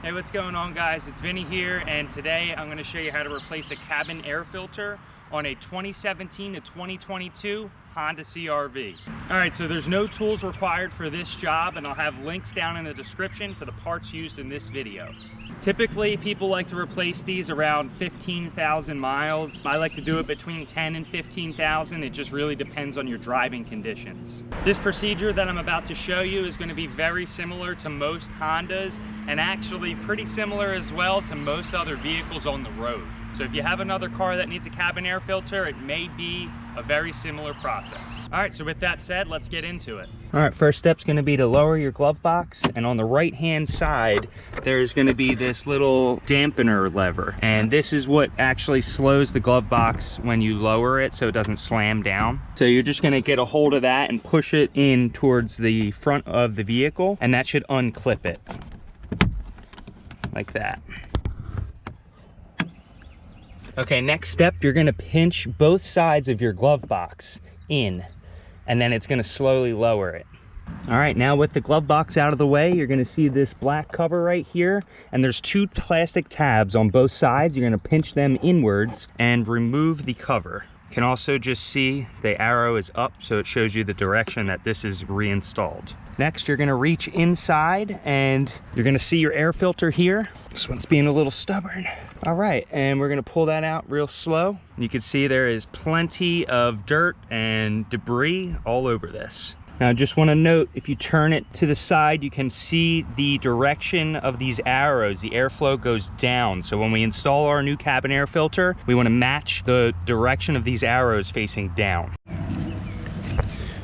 Hey, what's going on, guys? It's Vinny here, and today I'm going to show you how to replace a cabin air filter on a 2017 to 2022 Honda CRV. Alright, so there's no tools required for this job, and I'll have links down in the description for the parts used in this video. Typically, people like to replace these around 15,000 miles. I like to do it between 10 and 15,000. It just really depends on your driving conditions. This procedure that I'm about to show you is going to be very similar to most Hondas, and actually pretty similar as well to most other vehicles on the road. So if you have another car that needs a cabin air filter, it may be a very similar process. All right, so with that said, let's get into it. All right, first step's gonna be to lower your glove box, and on the right-hand side, there's gonna be this little dampener lever. And this is what actually slows the glove box when you lower it so it doesn't slam down. So you're just gonna get a hold of that and push it in towards the front of the vehicle, and that should unclip it, like that. Okay, next step, you're gonna pinch both sides of your glove box in, and then it's gonna slowly lower it. All right, now with the glove box out of the way, you're gonna see this black cover right here, and there's two plastic tabs on both sides. You're gonna pinch them inwards and remove the cover. You can also just see the arrow is up, so it shows you the direction that this is reinstalled. Next, you're gonna reach inside and you're gonna see your air filter here. This one's being a little stubborn. All right, and we're gonna pull that out real slow. You can see there is plenty of dirt and debris all over this. Now, I just wanna note, if you turn it to the side, you can see the direction of these arrows. The airflow goes down. So when we install our new cabin air filter, we wanna match the direction of these arrows facing down.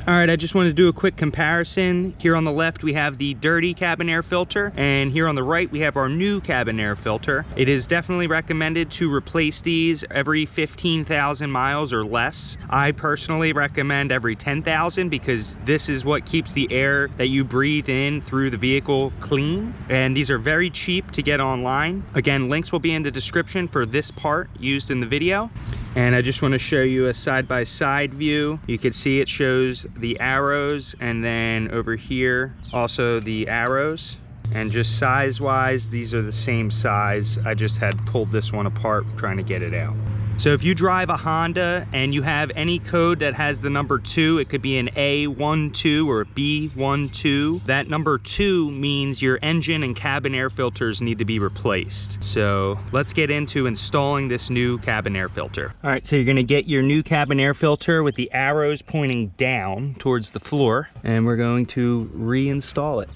All right, I just want to do a quick comparison. Here on the left, we have the dirty cabin air filter, and here on the right, we have our new cabin air filter. It is definitely recommended to replace these every 15,000 miles or less. I personally recommend every 10,000 because this is what keeps the air that you breathe in through the vehicle clean. And these are very cheap to get online. Again, links will be in the description for this part used in the video. And I just want to show you a side-by-side view. You can see it shows the arrows, and then over here also the arrows. And just size-wise, these are the same size. I just had pulled this one apart trying to get it out. So if you drive a Honda and you have any code that has the number 2, it could be an A12 or a B12. That number 2 means your engine and cabin air filters need to be replaced. So let's get into installing this new cabin air filter. All right, so you're gonna get your new cabin air filter with the arrows pointing down towards the floor, and we're going to reinstall it.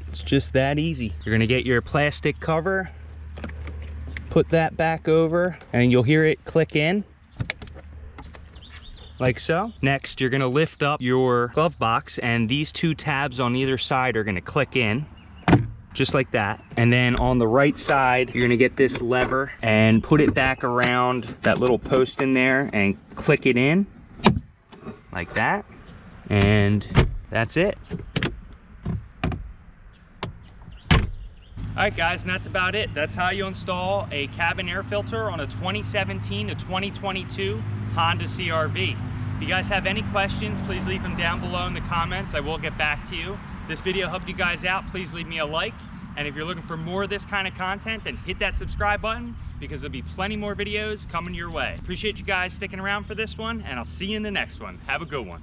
It's just that easy. You're gonna get your plastic cover, put that back over, and you'll hear it click in, like so. Next, you're gonna lift up your glove box, and these two tabs on either side are gonna click in, just like that. And then on the right side, you're gonna get this lever and put it back around that little post in there and click it in, like that. And that's it. All right, guys, and that's about it. That's how you install a cabin air filter on a 2017 to 2022 Honda CRV. If you guys have any questions, please leave them down below in the comments. I will get back to you. If this video helped you guys out, please leave me a like. And if you're looking for more of this kind of content, then hit that subscribe button because there'll be plenty more videos coming your way. Appreciate you guys sticking around for this one, and I'll see you in the next one. Have a good one.